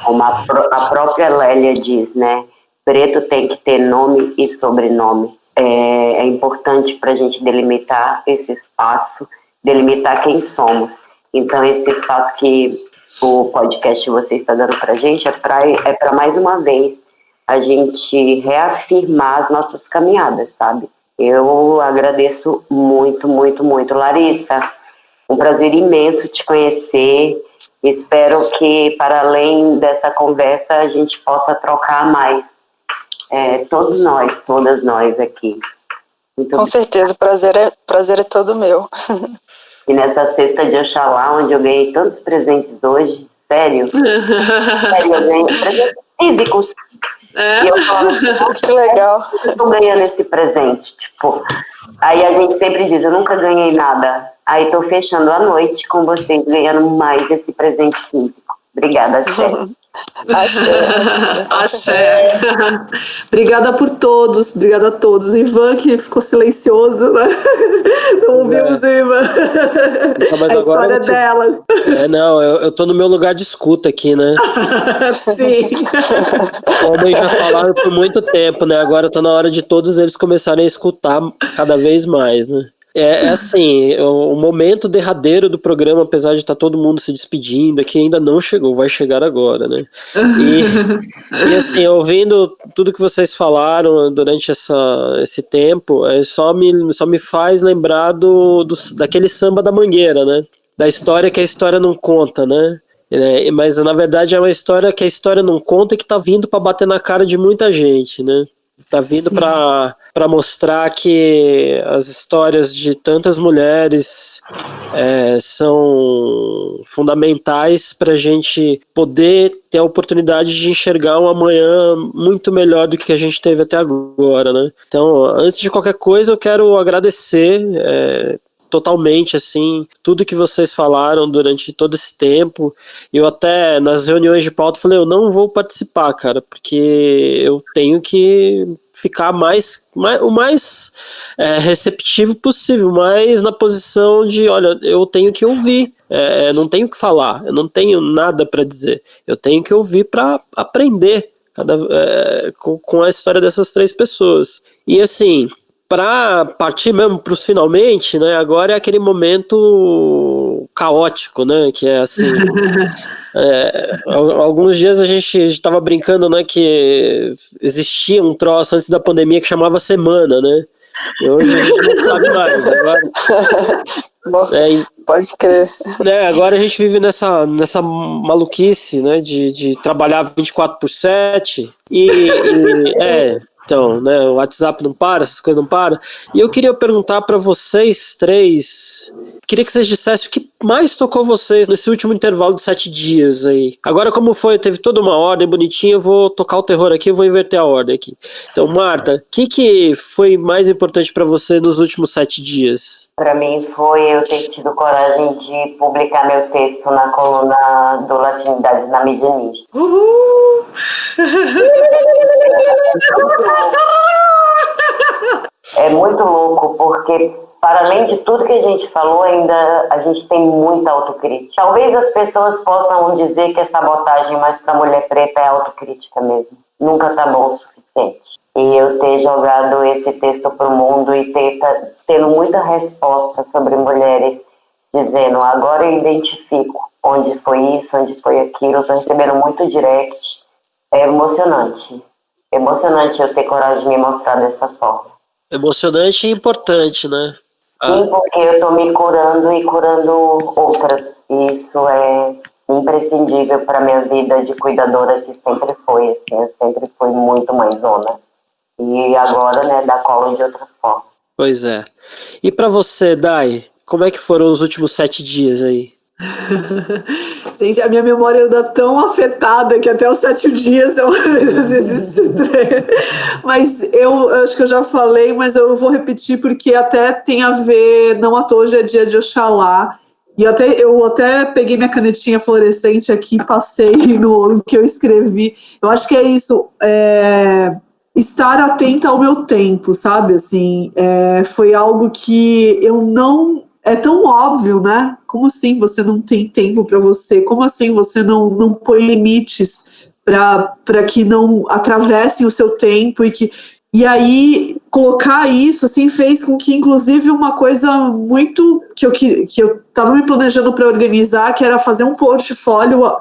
[SPEAKER 6] como a própria Lélia diz, né, preto tem que ter nome e sobrenome. É importante para a gente delimitar esse espaço, delimitar quem somos. Então, esse espaço que o podcast você está dando para a gente é para mais uma vez a gente reafirmar as nossas caminhadas, sabe? Eu agradeço muito, muito, muito. Larissa, um prazer imenso te conhecer. Espero que, para além dessa conversa, a gente possa trocar mais. Todas nós aqui.
[SPEAKER 4] Com certeza, o prazer é todo meu.
[SPEAKER 6] E nessa cesta de Oxalá, onde eu ganhei tantos presentes hoje, sério, eu ganhei presentes físicos. E eu falo,
[SPEAKER 4] que legal.
[SPEAKER 6] Eu estou ganhando esse presente, tipo, aí a gente sempre diz, eu nunca ganhei nada. Aí estou fechando a noite com vocês, ganhando mais esse presente físico. Obrigada, Axé.
[SPEAKER 5] Axé. Obrigada por todos, obrigada a todos. Ivan, que ficou silencioso, né? Não ouvimos o Ivan. A história delas.
[SPEAKER 1] Não, eu tô no meu lugar de escuta aqui, né?
[SPEAKER 5] Sim.
[SPEAKER 1] Como já falaram por muito tempo, né? Agora tá na hora de todos eles começarem a escutar cada vez mais, né? É assim, o momento derradeiro do programa, apesar de estar todo mundo se despedindo, aqui ainda não chegou, vai chegar agora, né? E assim, ouvindo tudo que vocês falaram durante esse tempo, só me faz lembrar daquele samba da Mangueira, né? Da história que a história não conta, né? Mas na verdade é uma história que a história não conta e que tá vindo para bater na cara de muita gente, né? Tá vindo para mostrar que as histórias de tantas mulheres são fundamentais para a gente poder ter a oportunidade de enxergar um amanhã muito melhor do que a gente teve até agora, né? Então, antes de qualquer coisa, eu quero agradecer totalmente, assim, tudo que vocês falaram durante todo esse tempo. Eu até, nas reuniões de pauta, falei, eu não vou participar, cara, porque eu tenho que ficar o mais receptivo possível, mas na posição de, olha, eu tenho que ouvir, não tenho que falar, eu não tenho nada para dizer, eu tenho que ouvir para aprender com a história dessas 3 pessoas. E assim, para partir mesmo para os finalmente, né? Agora é aquele momento caótico, né? Que é assim. Alguns dias a gente estava brincando, né? Que existia um troço antes da pandemia que chamava semana, né? E hoje a gente não sabe mais. Agora,
[SPEAKER 4] pode crer.
[SPEAKER 1] Agora a gente vive nessa maluquice, né? De trabalhar 24/7 e Então, né, o WhatsApp não para, essas coisas não param. E eu queria perguntar para vocês três, queria que vocês dissessem o que mais tocou vocês nesse último intervalo de 7 dias aí. Agora, como foi, teve toda uma ordem bonitinha, eu vou tocar o terror aqui, eu vou inverter a ordem aqui. Então, Marta, o que foi mais importante para você nos últimos 7 dias?
[SPEAKER 6] Para mim foi eu ter tido coragem de publicar meu texto na coluna do Latinidades na Mídia Ninja.
[SPEAKER 5] Uhul!
[SPEAKER 6] É muito louco, porque para além de tudo que a gente falou, ainda a gente tem muita autocrítica. Talvez as pessoas possam dizer que a sabotagem, mas para mulher preta é autocrítica mesmo. Nunca tá bom o suficiente. E eu ter jogado esse texto pro mundo e tendo muita resposta sobre mulheres, dizendo, agora eu identifico onde foi isso, onde foi aquilo. Estou recebendo muito direct. É emocionante. Emocionante eu ter coragem de me mostrar dessa forma.
[SPEAKER 1] Emocionante e importante, né?
[SPEAKER 6] Sim, porque eu estou me curando e curando outras. Isso é imprescindível para minha vida de cuidadora, que sempre foi. Assim, eu sempre fui muito mãezona. E agora, né, dá colo de outra forma.
[SPEAKER 1] Pois é. E pra você, Dai, como é que foram os últimos 7 dias aí?
[SPEAKER 5] Gente, a minha memória anda tão afetada que até os 7 dias é às vezes estranho. Mas eu acho que eu já falei, mas eu vou repetir porque até tem a ver, não à toa hoje é dia de Oxalá. E eu até peguei minha canetinha fluorescente aqui e passei no que eu escrevi. Eu acho que é isso, estar atenta ao meu tempo, sabe? Assim, foi algo que eu não... É tão óbvio, né? Como assim você não tem tempo para você? Como assim você não põe limites para que não atravessem o seu tempo e aí colocar isso assim fez com que inclusive uma coisa muito que eu estava me planejando para organizar, que era fazer um portfólio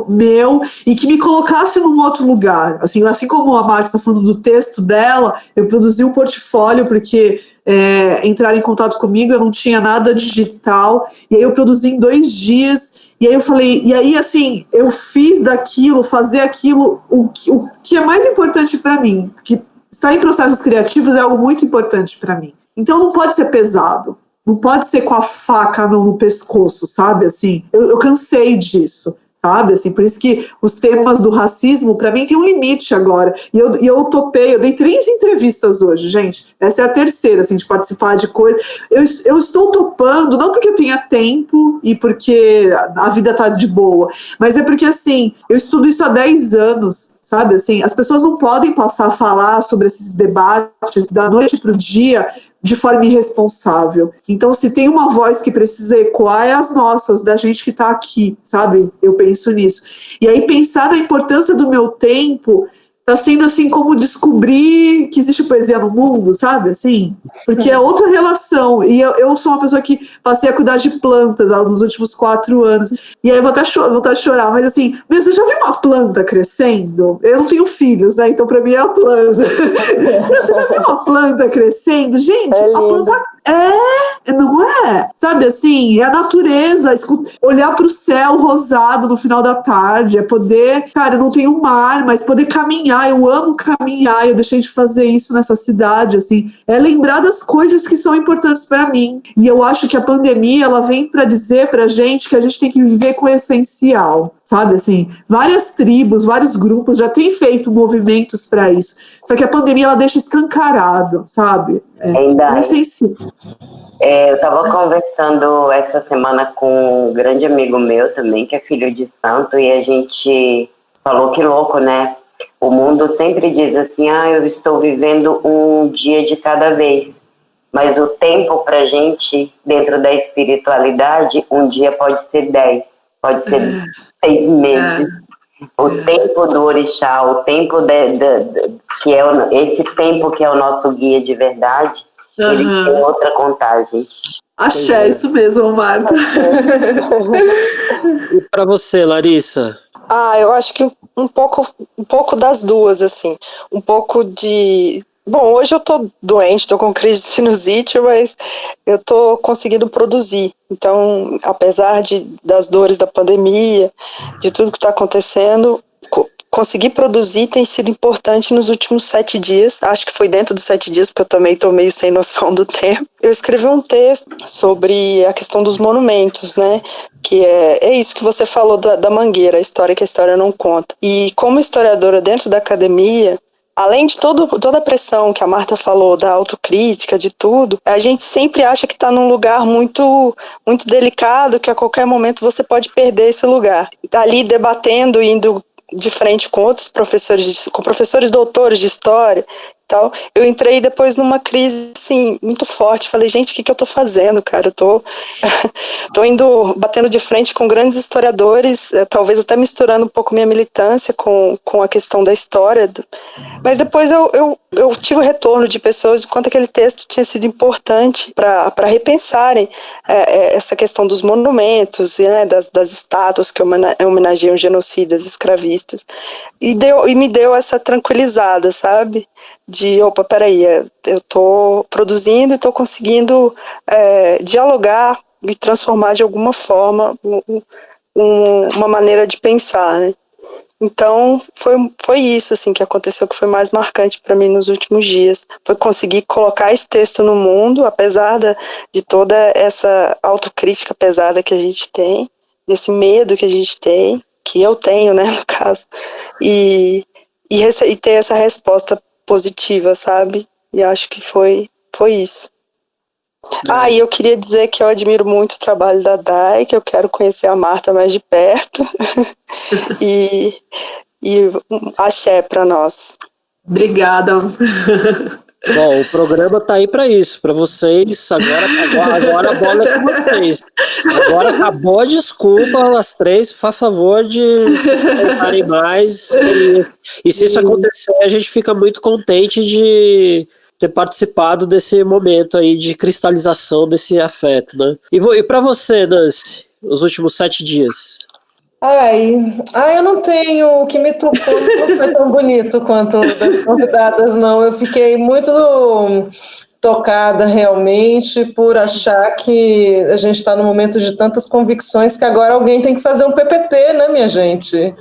[SPEAKER 5] meu e que me colocasse num outro lugar, assim como a Marta está falando do texto dela, eu produzi um portfólio porque entraram em contato comigo, eu não tinha nada digital, e aí eu produzi em 2 dias, e aí eu falei, e aí assim, eu fiz fazer aquilo, o que é mais importante para mim, que estar em processos criativos é algo muito importante para mim, então não pode ser pesado, não pode ser com a faca no pescoço, sabe, assim, eu cansei disso, sabe, assim, por isso que os temas do racismo, para mim, tem um limite agora, e eu topei, eu dei 3 entrevistas hoje, gente, essa é a terceira, assim, de participar de coisas, eu estou topando, não porque eu tenha tempo, e porque a vida tá de boa, mas é porque, assim, eu estudo isso há 10 anos, sabe, assim, as pessoas não podem passar a falar sobre esses debates da noite pro dia, de forma irresponsável. Então, se tem uma voz que precisa ecoar, é as nossas, da gente que está aqui, sabe? Eu penso nisso. E aí, pensar na importância do meu tempo está sendo assim como descobrir que existe poesia no mundo, sabe? Assim, porque é outra relação. E eu sou uma pessoa que passei a cuidar de plantas nos últimos 4 anos. E aí eu vou até chorar, mas assim, você já viu uma planta crescendo? Eu não tenho filhos, né? Então para mim é a planta. Você já viu uma planta crescendo? Gente, a planta não é? Sabe assim, é a natureza, olhar para o céu rosado no final da tarde, é poder, cara, eu não tenho mar, mas poder caminhar, eu amo caminhar, eu deixei de fazer isso nessa cidade, assim, é lembrar das coisas que são importantes para mim, e eu acho que a pandemia, ela vem para dizer pra gente que a gente tem que viver com o essencial, sabe, assim, várias tribos, vários grupos já têm feito movimentos para isso, só que a pandemia, ela deixa escancarado, sabe, é essencial.
[SPEAKER 6] Eu estava conversando essa semana com um grande amigo meu também, que é filho de santo, e a gente falou que louco, né? O mundo sempre diz assim, eu estou vivendo um dia de cada vez. Mas o tempo pra gente, dentro da espiritualidade, um dia pode ser 10, pode ser 6 meses. O tempo do orixá, o tempo que é esse tempo que é o nosso guia de verdade, ele tem outra contagem.
[SPEAKER 5] Axé, isso mesmo, Marta.
[SPEAKER 1] E para você, Larissa?
[SPEAKER 4] Eu acho que um pouco das duas, assim. Um pouco de... Bom, hoje eu tô doente, tô com crise de sinusite, mas eu tô conseguindo produzir. Então, apesar das dores da pandemia, de tudo que está acontecendo, conseguir produzir tem sido importante nos últimos 7 dias. Acho que foi dentro dos 7 dias, porque eu também estou meio sem noção do tempo. Eu escrevi um texto sobre a questão dos monumentos, né? Que é isso que você falou da Mangueira, a história que a história não conta. E como historiadora dentro da academia, além de toda a pressão que a Marta falou, da autocrítica, de tudo, a gente sempre acha que está num lugar muito, muito delicado, que a qualquer momento você pode perder esse lugar. Tá ali debatendo, indo de frente com outros professores, com professores doutores de história, tal. Eu entrei depois numa crise, assim, muito forte. Falei, gente, o que eu tô fazendo, cara? Eu tô batendo de frente com grandes historiadores, talvez até misturando um pouco minha militância com a questão da história. Mas depois eu tive o retorno de pessoas de quanto aquele texto tinha sido importante para repensarem essa questão dos monumentos, né, das estátuas que homenageiam genocidas, escravistas. E me deu essa tranquilizada, sabe? De, opa, peraí, eu tô produzindo e tô conseguindo dialogar e transformar de alguma forma uma maneira de pensar, né? Então, foi isso, assim, que aconteceu, que foi mais marcante para mim nos últimos dias. Foi conseguir colocar esse texto no mundo, apesar de toda essa autocrítica pesada que a gente tem, desse medo que a gente tem, que eu tenho, né, no caso, e ter essa resposta positiva, sabe? E acho que foi isso. E eu queria dizer que eu admiro muito o trabalho da Dai, que eu quero conhecer a Marta mais de perto. e axé para nós.
[SPEAKER 5] Obrigada.
[SPEAKER 1] Bom, o programa tá aí para isso, para vocês. Agora a bola é com vocês. Agora acabou a desculpa, as três, por favor de se contarem mais. E se isso acontecer, a gente fica muito contente de ter participado desse momento aí de cristalização desse afeto, né? E para você, Nancy, os últimos 7 dias?
[SPEAKER 2] Eu não tenho, o que me tocou não foi tão bonito quanto das convidadas, não. Eu fiquei muito tocada realmente por achar que a gente está num momento de tantas convicções que agora alguém tem que fazer um PPT, né, minha gente?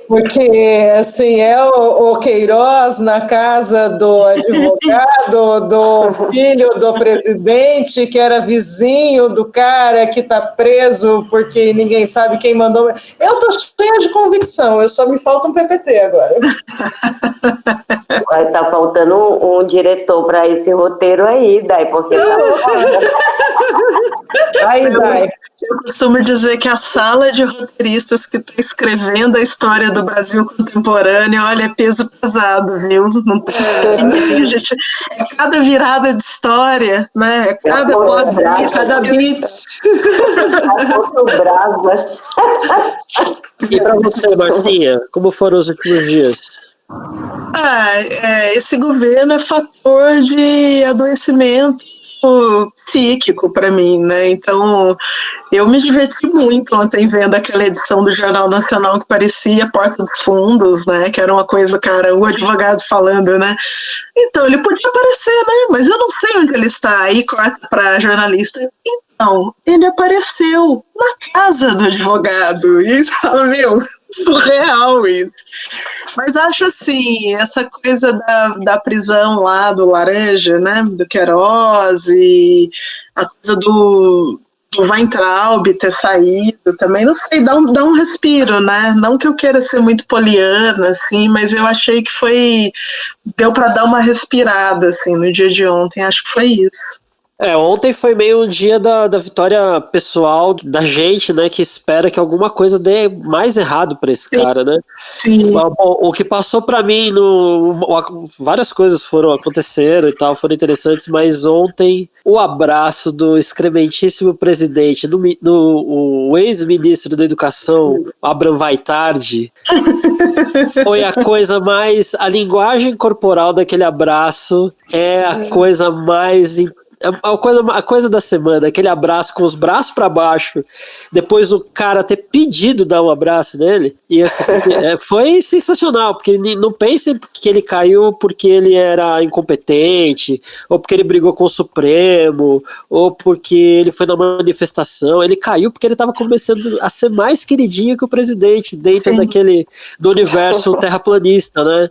[SPEAKER 2] Porque, assim, o Queiroz na casa do advogado, do filho do presidente, que era vizinho do cara que está preso porque ninguém sabe quem mandou. Eu estou cheia de convicção, só me falta um PPT agora.
[SPEAKER 6] Vai estar faltando um diretor para esse roteiro aí, Dai, porque
[SPEAKER 2] Dai.
[SPEAKER 3] Eu costumo dizer que a sala de roteiristas que está escrevendo a história do Brasil contemporâneo, olha, é peso pesado, viu? Não tem gente, cada virada de história, né? Cada beat.
[SPEAKER 1] E para você, Marcinha, como foram os últimos dias?
[SPEAKER 3] Esse governo é fator de adoecimento psíquico para mim, né? Então, eu me diverti muito ontem vendo aquela edição do Jornal Nacional que parecia Porta dos Fundos, né? Que era uma coisa, cara, o advogado falando, né? Então, ele podia aparecer, né? Mas eu não sei onde ele está. Aí corta para jornalista. Então, ele apareceu na casa do advogado. E isso fala, surreal isso. Mas acho assim, essa coisa da prisão lá do Laranja, né, do Queiroz, e a coisa do Weintraub ter saído também, não sei, dá um respiro, né? Não que eu queira ser muito poliana, assim, mas eu achei que deu para dar uma respirada, assim, no dia de ontem, acho que foi isso.
[SPEAKER 1] Ontem foi meio um dia da vitória pessoal da gente, né, que espera que alguma coisa dê mais errado para esse cara, né?
[SPEAKER 3] Sim.
[SPEAKER 1] O que passou para mim, várias coisas aconteceram e tal, foram interessantes, mas ontem o abraço do excrementíssimo presidente, o ex-ministro da Educação, Abraham Weintraub, foi a coisa mais, a linguagem corporal daquele abraço é a coisa mais A coisa da semana, aquele abraço com os braços pra baixo, depois o cara ter pedido dar um abraço nele, e assim, foi sensacional, porque não pensem que ele caiu porque ele era incompetente, ou porque ele brigou com o Supremo, ou porque ele foi na manifestação. Ele caiu porque ele estava começando a ser mais queridinho que o presidente dentro do universo terraplanista, né?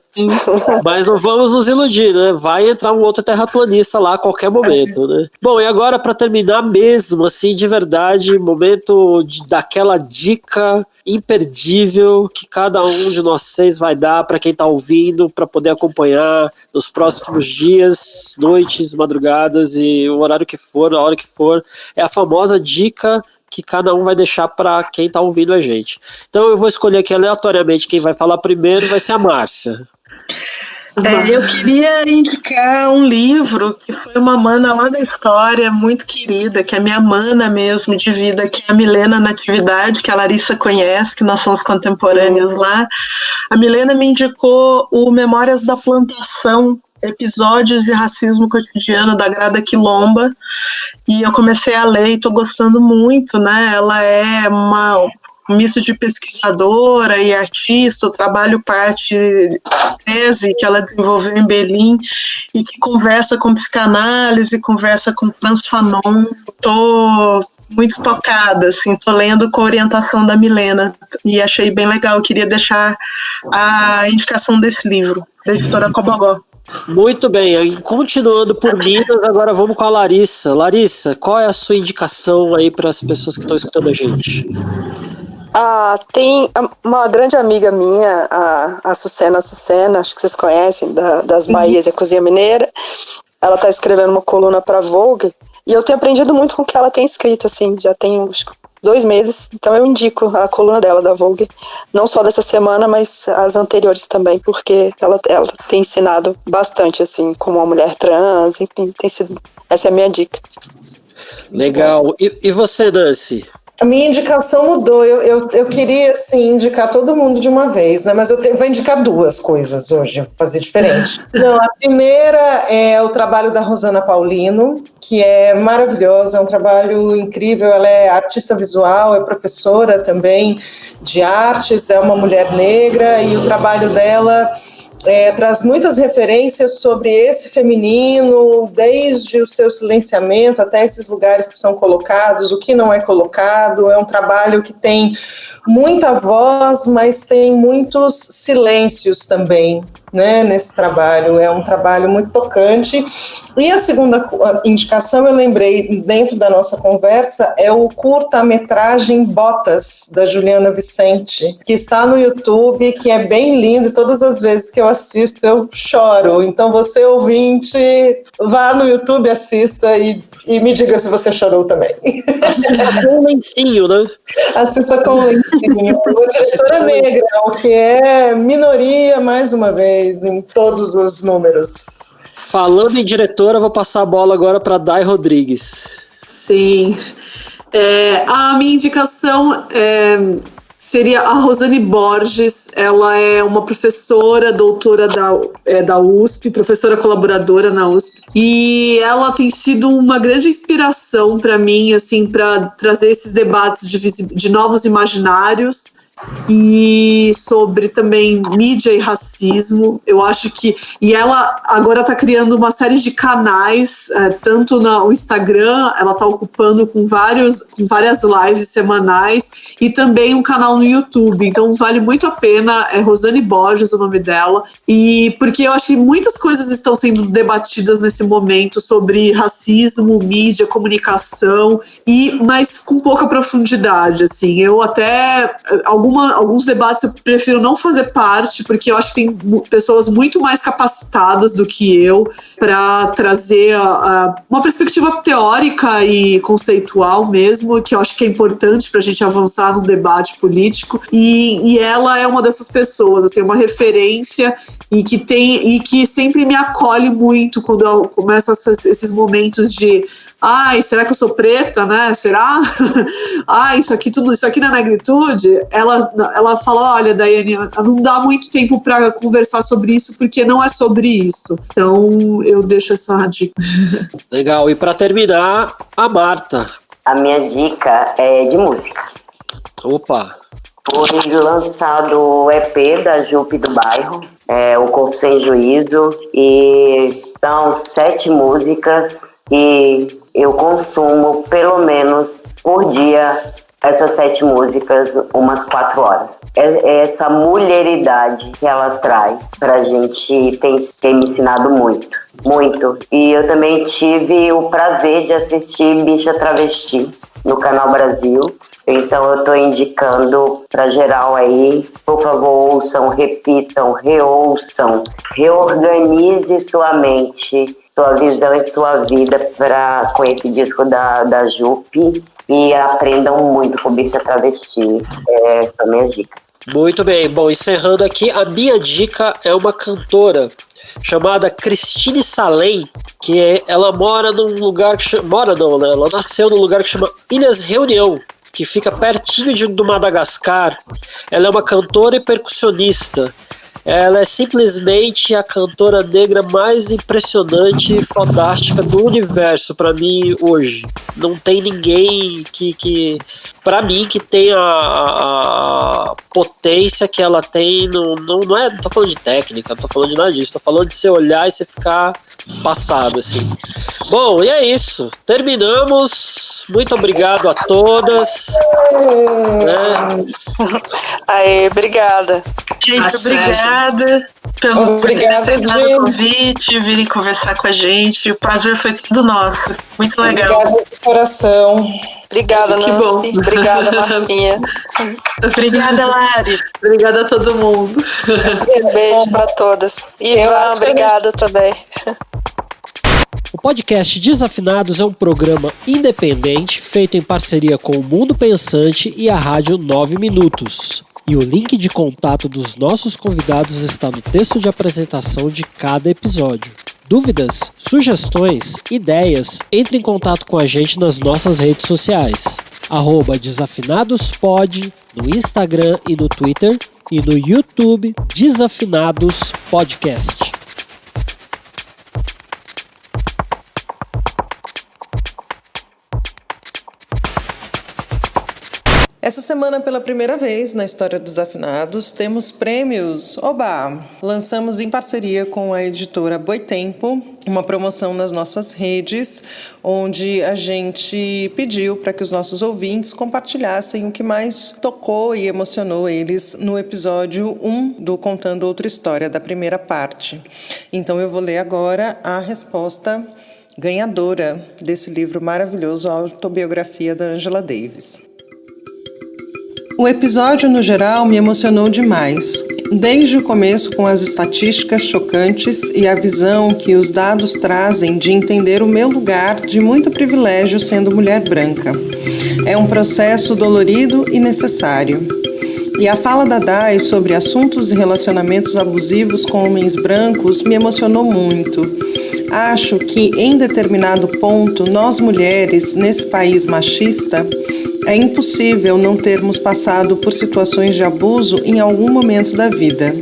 [SPEAKER 1] Mas não vamos nos iludir, né? Vai entrar um outro terraplanista lá a qualquer momento, né? Bom, e agora para terminar mesmo, assim, de verdade, momento daquela dica imperdível que cada um de nós seis vai dar para quem está ouvindo, para poder acompanhar nos próximos dias, noites, madrugadas e o horário que for, a hora que for. É a famosa dica que cada um vai deixar para quem está ouvindo a gente. Então eu vou escolher aqui aleatoriamente quem vai falar primeiro, vai ser a Márcia.
[SPEAKER 3] Eu queria indicar um livro que foi uma mana lá da história, muito querida, que é minha mana mesmo de vida, que é a Milena Natividade, que a Larissa conhece, que nós somos contemporâneas lá. A Milena me indicou o Memórias da Plantação, Episódios de Racismo Cotidiano, da Grada Quilomba, e eu comecei a ler e estou gostando muito, né? Ela é um misto de pesquisadora e artista. O trabalho parte da tese que ela desenvolveu em Berlim e que conversa com psicanálise, conversa com Frantz Fanon. Estou muito tocada, assim, tô lendo com a orientação da Milena e achei bem legal. Eu queria deixar a indicação desse livro, da editora Cobogó.
[SPEAKER 1] Muito bem, continuando por Minas, agora vamos com a Larissa. Larissa, qual é a sua indicação aí para as pessoas que estão escutando a gente?
[SPEAKER 4] Tem uma grande amiga minha, a Sucena, acho que vocês conhecem, das Bahias e a Cozinha Mineira. Ela está escrevendo uma coluna para a Vogue e eu tenho aprendido muito com o que ela tem escrito, assim, já tem uns 2 meses, então eu indico a coluna dela da Vogue, não só dessa semana, mas as anteriores também, porque ela tem ensinado bastante, assim, como uma mulher trans, enfim, essa é a minha dica.
[SPEAKER 1] Legal. E você, Nancy?
[SPEAKER 2] A minha indicação mudou. Eu queria, assim, indicar todo mundo de uma vez, né? Mas vou indicar 2 coisas hoje, vou fazer diferente. Não, a primeira é o trabalho da Rosana Paulino, que é maravilhosa, é um trabalho incrível. Ela é artista visual, é professora também de artes, é uma mulher negra, e o trabalho dela traz muitas referências sobre esse feminino, desde o seu silenciamento até esses lugares que são colocados, o que não é colocado. É um trabalho que tem muita voz, mas tem muitos silêncios também, né, nesse trabalho. É um trabalho muito tocante. E a segunda indicação, eu lembrei, dentro da nossa conversa, é o curta-metragem Botas, da Juliana Vicente, que está no YouTube, que é bem lindo, e todas as vezes que eu assisto, eu choro. Então, você, ouvinte, vá no YouTube, assista e me diga se você chorou também.
[SPEAKER 1] Assista com um lencinho, né?
[SPEAKER 2] Assista com um lencinho. Uma diretora negra, o que é minoria, mais uma vez, em todos os números.
[SPEAKER 1] Falando em diretora, vou passar a bola agora para Dai Rodrigues.
[SPEAKER 5] Sim. A minha indicação seria a Rosane Borges. Ela é uma professora, doutora da USP, professora colaboradora na USP. E ela tem sido uma grande inspiração para mim, assim, para trazer esses debates de novos imaginários e sobre também mídia e racismo. Eu acho que... E ela agora está criando uma série de canais, tanto no Instagram, ela está ocupando com várias lives semanais, e também um canal no YouTube. Então vale muito a pena. É Rosane Borges o nome dela. E porque eu acho que muitas coisas estão sendo debatidas nesse momento sobre racismo, mídia, comunicação, mas com pouca profundidade, assim. Eu até... Alguns debates eu prefiro não fazer parte, porque eu acho que tem pessoas muito mais capacitadas do que eu para trazer uma perspectiva teórica e conceitual mesmo, que eu acho que é importante para a gente avançar no debate político. E ela é uma dessas pessoas, assim, uma referência e que sempre me acolhe muito quando eu começo esses momentos de ai, será que eu sou preta, né? Será? Isso aqui não é negritude? Ela fala, olha, Daiane, não dá muito tempo para conversar sobre isso, porque não é sobre isso. Então, eu deixo essa dica.
[SPEAKER 1] Legal. E para terminar, a Marta.
[SPEAKER 6] A minha dica é de música.
[SPEAKER 1] Opa!
[SPEAKER 6] Foi lançado o EP da Jupe do Bairro, O Corpo Sem Juízo, e são 7 músicas e eu consumo pelo menos por dia essas 7 músicas, umas 4 horas. Essa mulheridade que ela traz pra gente tem me ensinado muito, muito. E eu também tive o prazer de assistir Bicha Travesti no Canal Brasil. Então eu tô indicando pra geral aí, por favor, ouçam, repitam, reouçam, reorganize sua mente, sua visão e sua vida com esse disco da Jupe e aprendam muito com Bicha Travesti. Essa é a minha dica.
[SPEAKER 1] Muito bem. Bom, encerrando aqui, a minha dica é uma cantora chamada Cristine Salem, ela mora num lugar que ela nasceu num lugar que chama Ilhas Reunião, que fica pertinho do Madagascar. Ela é uma cantora e percussionista. Ela é simplesmente a cantora negra mais impressionante e fantástica do universo pra mim hoje. Não tem ninguém que pra mim, que tem a potência que ela tem. Não tô falando de técnica, não tô falando de nada disso. Tô falando de você olhar e você ficar passado, assim. Bom, e é isso. Terminamos. Muito obrigado a todas.
[SPEAKER 4] Aê, obrigada.
[SPEAKER 3] Gente, obrigada por terem aceitado o convite, virem conversar com a gente. O prazer foi tudo nosso. Muito legal.
[SPEAKER 2] Obrigada de coração.
[SPEAKER 4] Obrigada,
[SPEAKER 5] Que
[SPEAKER 4] Nancy.
[SPEAKER 5] bom.
[SPEAKER 4] Obrigada, Marquinha.
[SPEAKER 3] Obrigada, Lari.
[SPEAKER 5] Obrigada a todo mundo.
[SPEAKER 4] Um beijo para todas. Ivan, obrigada também.
[SPEAKER 1] O podcast Desafinados é um programa independente feito em parceria com o Mundo Pensante e a Rádio 9 Minutos. E o link de contato dos nossos convidados está no texto de apresentação de cada episódio. Dúvidas, sugestões, ideias, entre em contato com a gente nas nossas redes sociais. @Desafinadospod no Instagram e no Twitter e no YouTube Desafinados Podcast.
[SPEAKER 2] Essa semana, pela primeira vez na história dos Desafinados, temos prêmios. Oba! Lançamos em parceria com a editora Boitempo uma promoção nas nossas redes, onde a gente pediu para que os nossos ouvintes compartilhassem o que mais tocou e emocionou eles no episódio 1 do Contando Outra História, da primeira parte. Então eu vou ler agora a resposta ganhadora desse livro maravilhoso, a autobiografia da Angela Davis. O episódio, no geral, me emocionou demais. Desde o começo, com as estatísticas chocantes e a visão que os dados trazem de entender o meu lugar de muito privilégio sendo mulher branca. É um processo dolorido e necessário. E a fala da Dai sobre assuntos e relacionamentos abusivos com homens brancos me emocionou muito. Acho que, em determinado ponto, nós mulheres, nesse país machista, é impossível não termos passado por situações de abuso em algum momento da vida.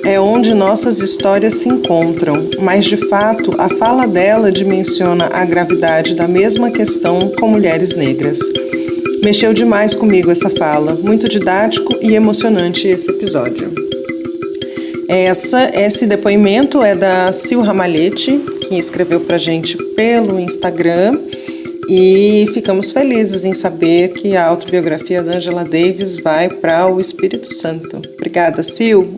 [SPEAKER 2] É onde nossas histórias se encontram, mas de fato a fala dela dimensiona a gravidade da mesma questão com mulheres negras. Mexeu demais comigo essa fala, muito didático e emocionante esse episódio. Esse depoimento é da Sil Ramalhete, que escreveu pra gente pelo Instagram. E ficamos felizes em saber que a autobiografia da Angela Davis vai para o Espírito Santo. Obrigada, Sil.